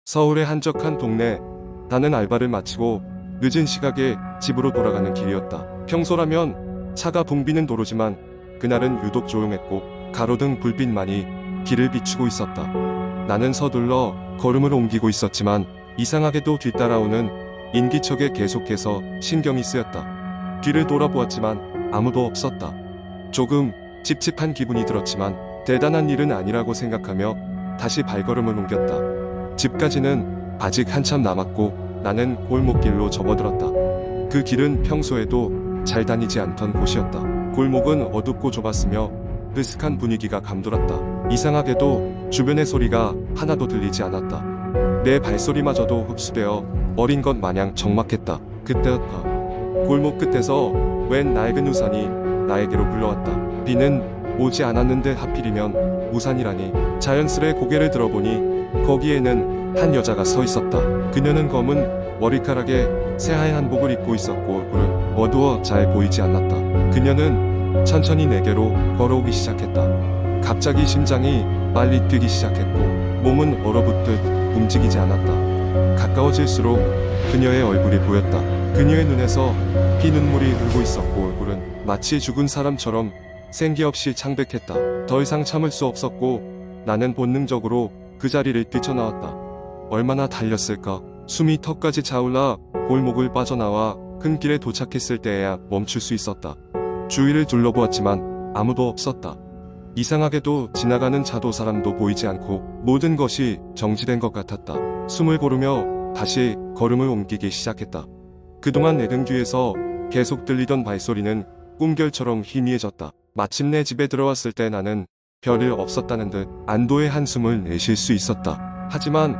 서울의 한적한 동네. 나는 알바를 마치고 늦은 시각에 집으로 돌아가는 길이었다. 평소라면 차가 붐비는 도로지만 그날은 유독 조용했고 가로등 불빛만이 길을 비추고 있었다. 나는 서둘러 걸음을 옮기고 있었지만 이상하게도 뒤따라오는 인기척에 계속해서 신경이 쓰였다. 뒤를 돌아보았지만 아무도 없었다. 조금 찝찝한 기분이 들었지만 대단한 일은 아니라고 생각하며 다시 발걸음을 옮겼다. 집까지는 아직 한참 남았고 나는 골목길로 접어들었다. 그 길은 평소에도 잘 다니지 않던 곳이었다. 골목은 어둡고 좁았으며 으슥한 분위기가 감돌았다. 이상하게도 주변의 소리가 하나도 들리지 않았다. 내 발소리마저도 흡수되어 어린 것 마냥 적막했다. 그때였다. 골목 끝에서 웬 낡은 우산이 나에게로 불러왔다. 비는 오지 않았는데 하필이면 우산이라니. 자연스레 고개를 들어보니 거기에는 한 여자가 서 있었다. 그녀는 검은 머리카락에 새하얀 한복을 입고 있었고 얼굴은 어두워 잘 보이지 않았다. 그녀는 천천히 내게로 걸어오기 시작했다. 갑자기 심장이 빨리 뛰기 시작했고 몸은 얼어붙듯 움직이지 않았다. 가까워질수록 그녀의 얼굴이 보였다. 그녀의 눈에서 피눈물이 흐르고 있었고 얼굴은 마치 죽은 사람처럼 생기 없이 창백했다. 더 이상 참을 수 없었고 나는 본능적으로 그 자리를 뛰쳐나왔다. 얼마나 달렸을까? 숨이 턱까지 차올라 골목을 빠져나와 큰 길에 도착했을 때에야 멈출 수 있었다. 주위를 둘러보았지만 아무도 없었다. 이상하게도 지나가는 차도 사람도 보이지 않고 모든 것이 정지된 것 같았다. 숨을 고르며 다시 걸음을 옮기기 시작했다. 그동안 내 등 뒤에서 계속 들리던 발소리는 꿈결처럼 희미해졌다. 마침내 집에 들어왔을 때 나는 별일 없었다는 듯 안도의 한숨을 내쉴 수 있었다. 하지만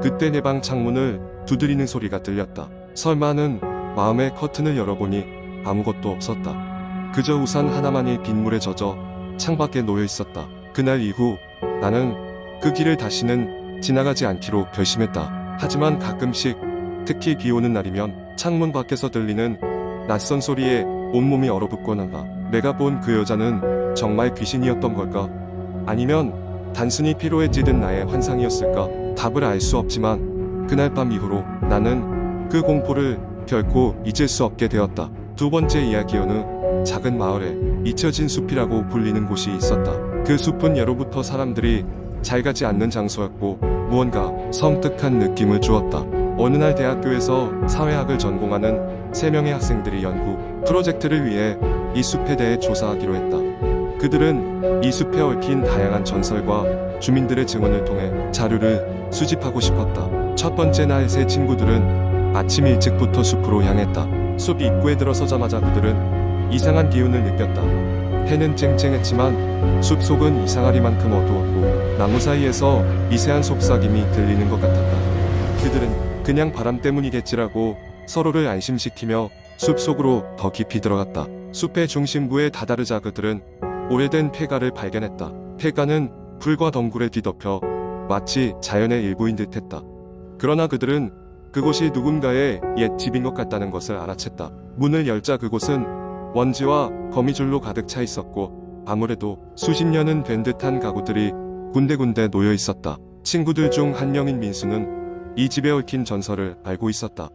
그때 내 방 창문을 두드리는 소리가 들렸다. 설마는 마음의 커튼을 열어보니 아무것도 없었다. 그저 우산 하나만이 빗물에 젖어 창밖에 놓여 있었다. 그날 이후 나는 그 길을 다시는 지나가지 않기로 결심했다. 하지만 가끔씩 특히 비 오는 날이면 창문 밖에서 들리는 낯선 소리에 온몸이 얼어붙곤 한다. 내가 본 그 여자는 정말 귀신이었던 걸까? 아니면 단순히 피로에 찌든 나의 환상이었을까? 답을 알 수 없지만 그날 밤 이후로 나는 그 공포를 결코 잊을 수 없게 되었다. 두 번째 이야기. 어느 작은 마을에 잊혀진 숲이라고 불리는 곳이 있었다. 그 숲은 예로부터 사람들이 잘 가지 않는 장소였고 무언가 섬뜩한 느낌을 주었다. 어느 날 대학교에서 사회학을 전공하는 3명의 학생들이 연구 프로젝트를 위해 이 숲에 대해 조사하기로 했다. 그들은 이 숲에 얽힌 다양한 전설과 주민들의 증언을 통해 자료를 수집하고 싶었다. 첫 번째 날 세 친구들은 아침 일찍부터 숲으로 향했다. 숲 입구에 들어서자마자 그들은 이상한 기운을 느꼈다. 해는 쨍쨍했지만 숲속은 이상하리만큼 어두웠고 나무 사이에서 미세한 속삭임이 들리는 것 같았다. 그들은 그냥 바람 때문이겠지라고 서로를 안심시키며 숲속으로 더 깊이 들어갔다. 숲의 중심부에 다다르자 그들은 오래된 폐가를 발견했다. 폐가는 풀과 덩굴에 뒤덮여 마치 자연의 일부인 듯했다. 그러나 그들은 그곳이 누군가의 옛 집인 것 같다는 것을 알아챘다. 문을 열자 그곳은 먼지와 거미줄로 가득 차 있었고 아무래도 수십 년은 된 듯한 가구들이 군데군데 놓여 있었다. 친구들 중 한 명인 민수는 이 집에 얽힌 전설을 알고 있었다.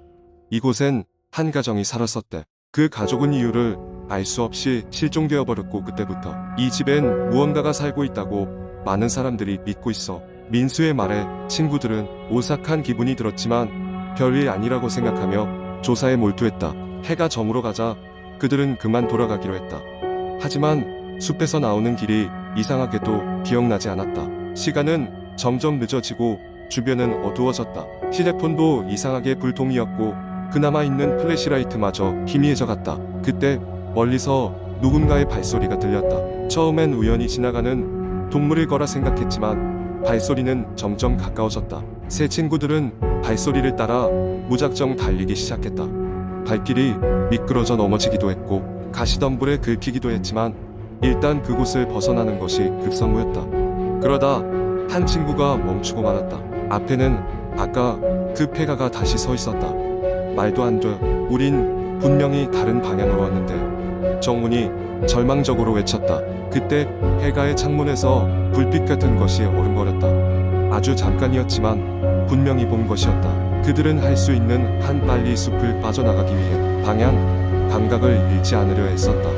이곳엔 한 가정이 살았었대. 그 가족은 이유를 알 수 없이 실종되어 버렸고 그때부터 이 집엔 무언가가 살고 있다고 많은 사람들이 믿고 있어. 민수의 말에 친구들은 오싹한 기분이 들었지만 별일 아니라고 생각하며 조사에 몰두했다. 해가 저물어 가자 그들은 그만 돌아가기로 했다. 하지만 숲에서 나오는 길이 이상하게도 기억나지 않았다. 시간은 점점 늦어지고 주변은 어두워졌다. 휴대폰도 이상하게 불통이었고 그나마 있는 플래시라이트마저 희미해져 갔다. 그때 멀리서 누군가의 발소리가 들렸다. 처음엔 우연히 지나가는 동물일 거라 생각했지만 발소리는 점점 가까워졌다. 세 친구들은 발소리를 따라 무작정 달리기 시작했다. 발길이 미끄러져 넘어지기도 했고 가시덤불에 긁히기도 했지만 일단 그곳을 벗어나는 것이 급선무였다. 그러다 한 친구가 멈추고 말았다. 앞에는 아까 그 폐가가 다시 서 있었다. 말도 안 돼. 우린 분명히 다른 방향으로 왔는데. 정문이 절망적으로 외쳤다. 그때 폐가의 창문에서 불빛 같은 것이 어른거렸다. 아주 잠깐이었지만 분명히 본 것이었다. 그들은 할 수 있는 한 빨리 숲을 빠져나가기 위해 방향, 감각을 잃지 않으려 애썼다.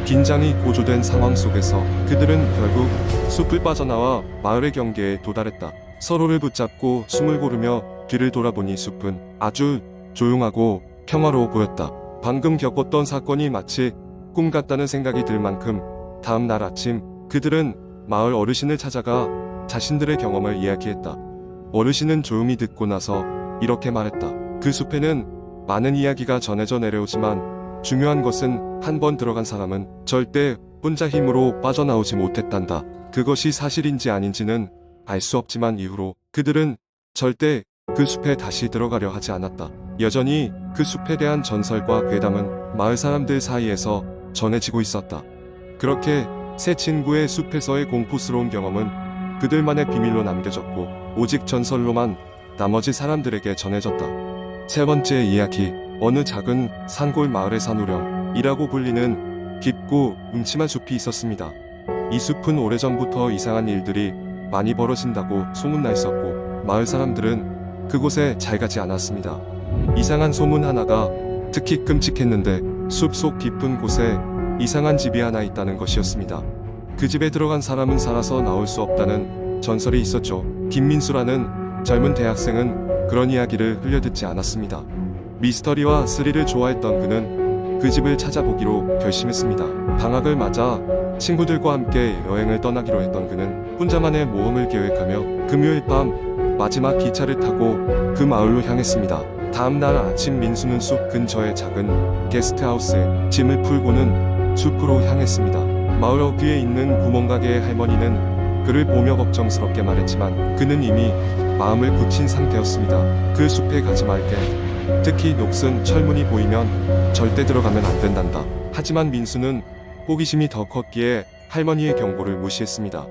긴장이 고조된 상황 속에서 그들은 결국 숲을 빠져나와 마을의 경계에 도달했다. 서로를 붙잡고 숨을 고르며 뒤를 돌아보니 숲은 아주 조용하고 평화로워 보였다. 방금 겪었던 사건이 마치 꿈 같다는 생각이 들 만큼 다음 날 아침 그들은 마을 어르신을 찾아가 자신들의 경험을 이야기했다. 어르신은 조용히 듣고 나서 이렇게 말했다. 그 숲에는 많은 이야기가 전해져 내려오지만 중요한 것은 한 번 들어간 사람은 절대 혼자 힘으로 빠져나오지 못했단다. 그것이 사실인지 아닌지는 알 수 없지만 이후로 그들은 절대 그 숲에 다시 들어가려 하지 않았다. 여전히 그 숲에 대한 전설과 괴담은 마을 사람들 사이에서 전해지고 있었다. 그렇게 세 친구의 숲에서의 공포스러운 경험은 그들만의 비밀로 남겨졌고 오직 전설로만 나머지 사람들에게 전해졌다. 세 번째 이야기. 어느 작은 산골 마을의 산우령이라고 불리는 깊고 음침한 숲이 있었습니다. 이 숲은 오래전부터 이상한 일들이 많이 벌어진다고 소문나 있었고 마을 사람들은 그곳에 잘 가지 않았습니다. 이상한 소문 하나가 특히 끔찍했는데 숲속 깊은 곳에 이상한 집이 하나 있다는 것이었습니다. 그 집에 들어간 사람은 살아서 나올 수 없다는 전설이 있었죠. 김민수라는 젊은 대학생은 그런 이야기를 흘려듣지 않았습니다. 미스터리와 스릴을 좋아했던 그는 그 집을 찾아보기로 결심했습니다. 방학을 맞아 친구들과 함께 여행을 떠나기로 했던 그는 혼자만의 모험을 계획하며 금요일 밤 마지막 기차를 타고 그 마을로 향했습니다. 다음 날 아침 민수는 숲 근처의 작은 게스트하우스에 짐을 풀고는 숲으로 향했습니다. 마을 어귀에 있는 구멍가게의 할머니는 그를 보며 걱정스럽게 말했지만 그는 이미 마음을 굳힌 상태였습니다. 그 숲에 가지 말게. 특히 녹슨 철문이 보이면 절대 들어가면 안 된단다. 하지만 민수는 호기심이 더 컸기에 할머니의 경고를 무시했습니다.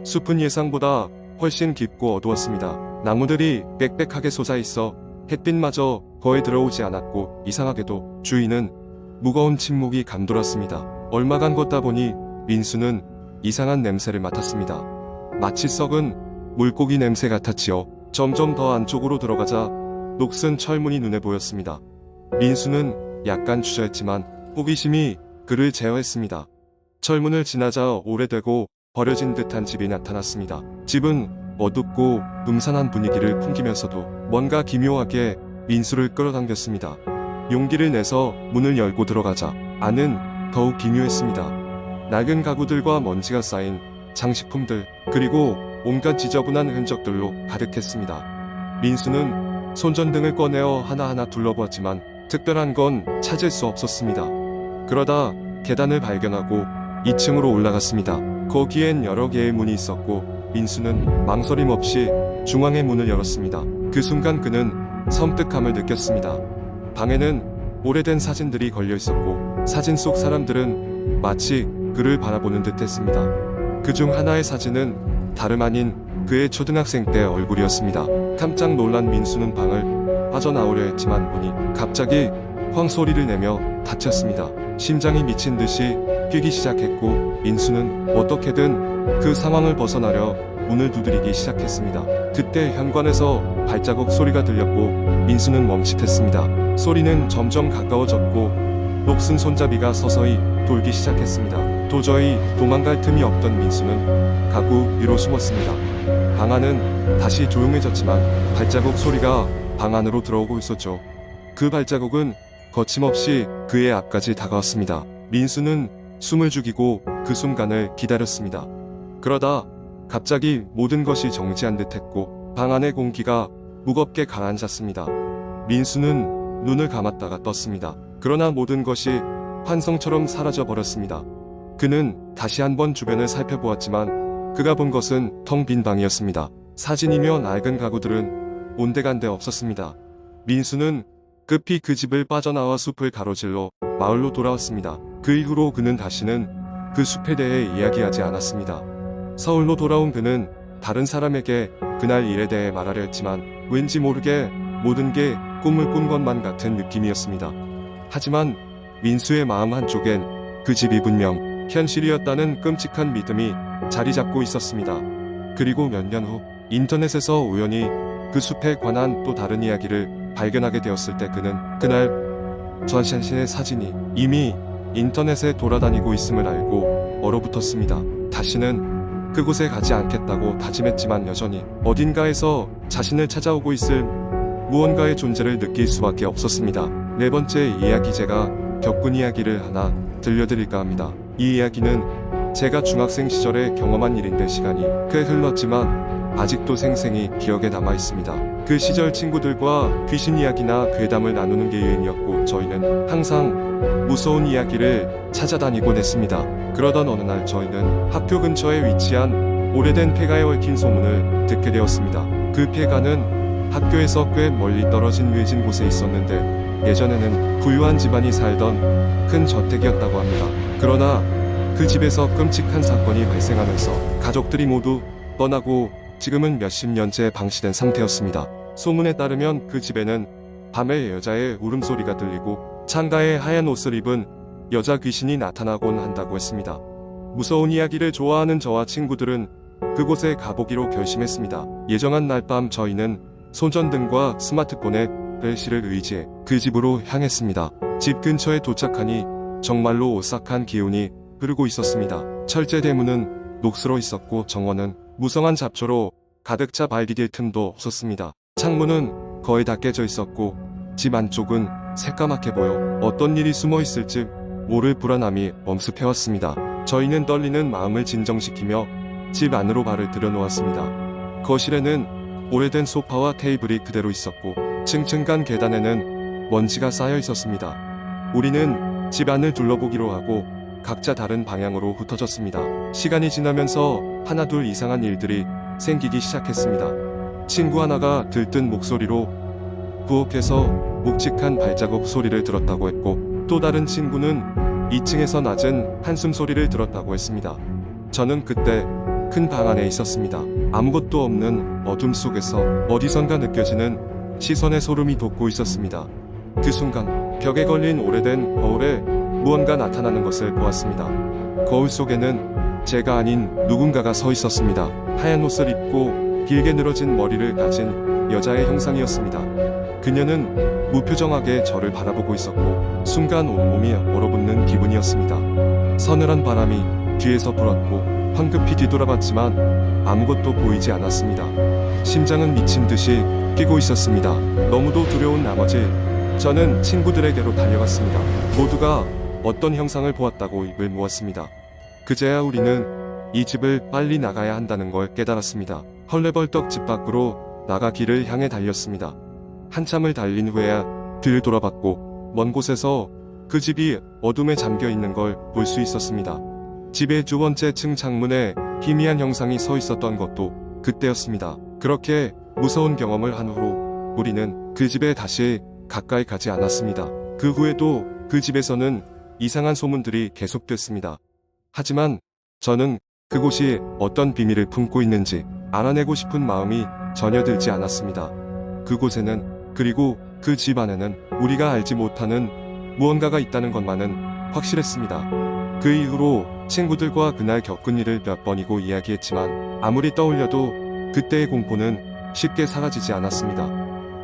숲은 예상보다 훨씬 깊고 어두웠습니다. 나무들이 빽빽하게 솟아 있어 햇빛마저 거의 들어오지 않았고 이상하게도 주위는 무거운 침묵이 감돌았습니다. 얼마간 걷다 보니 민수는 이상한 냄새를 맡았습니다. 마치 썩은 물고기 냄새 같았지요. 점점 더 안쪽으로 들어가자 녹슨 철문이 눈에 보였습니다. 민수는 약간 주저했지만 호기심이 그를 제어했습니다. 철문을 지나자 오래되고 버려진 듯한 집이 나타났습니다. 집은 어둡고 음산한 분위기를 풍기면서도 뭔가 기묘하게 민수를 끌어당겼습니다. 용기를 내서 문을 열고 들어가자 안은 더욱 기묘했습니다. 낡은 가구들과 먼지가 쌓인 장식품들 그리고 온갖 지저분한 흔적들로 가득했습니다. 민수는 손전등을 꺼내어 하나하나 둘러보았지만 특별한 건 찾을 수 없었습니다. 그러다 계단을 발견하고 2층으로 올라갔습니다. 거기엔 여러 개의 문이 있었고 민수는 망설임 없이 중앙의 문을 열었습니다. 그 순간 그는 섬뜩함을 느꼈습니다. 방에는 오래된 사진들이 걸려 있었고 사진 속 사람들은 마치 그를 바라보는 듯 했습니다. 그중 하나의 사진은 다름 아닌 그의 초등학생 때 얼굴이었습니다. 깜짝 놀란 민수는 방을 빠져나오려 했지만 문이 갑자기 쾅 소리를 내며 닫혔습니다. 심장이 미친 듯이 뛰기 시작했고 민수는 어떻게든 그 상황을 벗어나려 문을 두드리기 시작했습니다. 그때 현관에서 발자국 소리가 들렸고 민수는 멈칫했습니다. 소리는 점점 가까워졌고 녹슨 손잡이가 서서히 돌기 시작했습니다. 도저히 도망갈 틈이 없던 민수는 가구 위로 숨었습니다. 방 안은 다시 조용해졌지만 발자국 소리가 방 안으로 들어오고 있었죠. 그 발자국은 거침없이 그의 앞까지 다가왔습니다. 민수는 숨을 죽이고 그 순간을 기다렸습니다. 그러다 갑자기 모든 것이 정지한 듯했고 방 안의 공기가 무겁게 가라앉았습니다. 민수는 눈을 감았다가 떴습니다. 그러나 모든 것이 환성처럼 사라져 버렸습니다. 그는 다시 한번 주변을 살펴보았지만 그가 본 것은 텅 빈 방이었습니다. 사진이며 낡은 가구들은 온데간데 없었습니다. 민수는 급히 그 집을 빠져나와 숲을 가로질러 마을로 돌아왔습니다. 그 이후로 그는 다시는 그 숲에 대해 이야기하지 않았습니다. 서울로 돌아온 그는 다른 사람에게 그날 일에 대해 말하려 했지만 왠지 모르게 모든 게 꿈을 꾼 것만 같은 느낌이었습니다. 하지만 민수의 마음 한쪽엔 그 집이 분명 현실이었다는 끔찍한 믿음이 자리 잡고 있었습니다. 그리고 몇 년 후 인터넷에서 우연히 그 숲에 관한 또 다른 이야기를 발견하게 되었을 때 그날 전신의 사진이 이미 인터넷에 돌아다니고 있음을 알고 얼어붙었습니다. 다시는 그곳에 가지 않겠다고 다짐했지만 여전히 어딘가에서 자신을 찾아오고 있을 무언가의 존재를 느낄 수밖에 없었습니다. 네 번째 이야기, 제가 겪은 이야기를 하나 들려드릴까 합니다. 이 이야기는 제가 중학생 시절에 경험한 일인데 시간이 꽤 흘렀지만 아직도 생생히 기억에 남아 있습니다. 그 시절 친구들과 귀신 이야기나 괴담을 나누는 게 유행이었고 저희는 항상 무서운 이야기를 찾아다니곤 했습니다. 그러던 어느 날 저희는 학교 근처에 위치한 오래된 폐가에 얽힌 소문을 듣게 되었습니다. 그 폐가는 학교에서 꽤 멀리 떨어진 외진 곳에 있었는데 예전에는 부유한 집안이 살던 큰 저택이었다고 합니다. 그러나 그 집에서 끔찍한 사건이 발생하면서 가족들이 모두 떠나고 지금은 몇십 년째 방치된 상태였습니다. 소문에 따르면 그 집에는 밤에 여자의 울음소리가 들리고 창가에 하얀 옷을 입은 여자 귀신이 나타나곤 한다고 했습니다. 무서운 이야기를 좋아하는 저와 친구들은 그곳에 가보기로 결심했습니다. 예정한 날 밤 저희는 손전등과 스마트폰의 플래시를 의지해 그 집으로 향했습니다. 집 근처에 도착하니 정말로 오싹한 기운이 흐르고 있었습니다. 철제 대문은 녹슬어 있었고 정원은 무성한 잡초로 가득 차 발 디딜 틈도 없었습니다. 창문은 거의 다 깨져 있었고 집 안쪽은 새까맣게 보여 어떤 일이 숨어 있을지 모를 불안함이 엄습해왔습니다. 저희는 떨리는 마음을 진정시키며 집 안으로 발을 들여놓았습니다. 거실에는 오래된 소파와 테이블이 그대로 있었고 층층 간 계단에는 먼지가 쌓여 있었습니다. 우리는 집 안을 둘러보기로 하고 각자 다른 방향으로 흩어졌습니다. 시간이 지나면서 하나둘 이상한 일들이 생기기 시작했습니다. 친구 하나가 들뜬 목소리로 부엌에서 묵직한 발자국 소리를 들었다고 했고 또 다른 친구는 2층에서 낮은 한숨 소리를 들었다고 했습니다. 저는 그때 큰 방 안에 있었습니다. 아무것도 없는 어둠 속에서 어디선가 느껴지는 시선의 소름이 돋고 있었습니다. 그 순간 벽에 걸린 오래된 거울에 무언가 나타나는 것을 보았습니다. 거울 속에는 제가 아닌 누군가가 서 있었습니다. 하얀 옷을 입고 길게 늘어진 머리를 가진 여자의 형상이었습니다. 그녀는 무표정하게 저를 바라보고 있었고 순간 온몸이 얼어붙는 기분이었습니다. 서늘한 바람이 뒤에서 불었고 황급히 뒤돌아봤지만 아무것도 보이지 않았습니다. 심장은 미친 듯이 뛰고 있었습니다. 너무도 두려운 나머지 저는 친구들에게로 달려갔습니다. 모두가 어떤 형상을 보았다고 입을 모았습니다. 그제야 우리는 이 집을 빨리 나가야 한다는 걸 깨달았습니다. 헐레벌떡 집 밖으로 나가 길을 향해 달렸습니다. 한참을 달린 후에야 뒤를 돌아봤고 먼 곳에서 그 집이 어둠에 잠겨 있는 걸 볼 수 있었습니다. 집의 두 번째 층 창문에 희미한 형상이 서 있었던 것도 그때였습니다. 그렇게 무서운 경험을 한 후로 우리는 그 집에 다시 가까이 가지 않았습니다. 그 후에도 그 집에서는 이상한 소문들이 계속됐습니다. 하지만 저는 그곳이 어떤 비밀을 품고 있는지 알아내고 싶은 마음이 전혀 들지 않았습니다. 그곳에는 그리고 그 집 안에는 우리가 알지 못하는 무언가가 있다는 것만은 확실했습니다. 그 이후로 친구들과 그날 겪은 일을 몇 번이고 이야기했지만 아무리 떠올려도 그때의 공포는 쉽게 사라지지 않았습니다.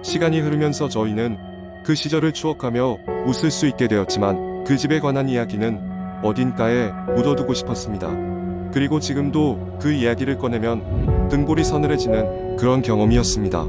시간이 흐르면서 저희는 그 시절을 추억하며 웃을 수 있게 되었지만 그 집에 관한 이야기는 어딘가에 묻어두고 싶었습니다. 그리고 지금도 그 이야기를 꺼내면 등골이 서늘해지는 그런 경험이었습니다.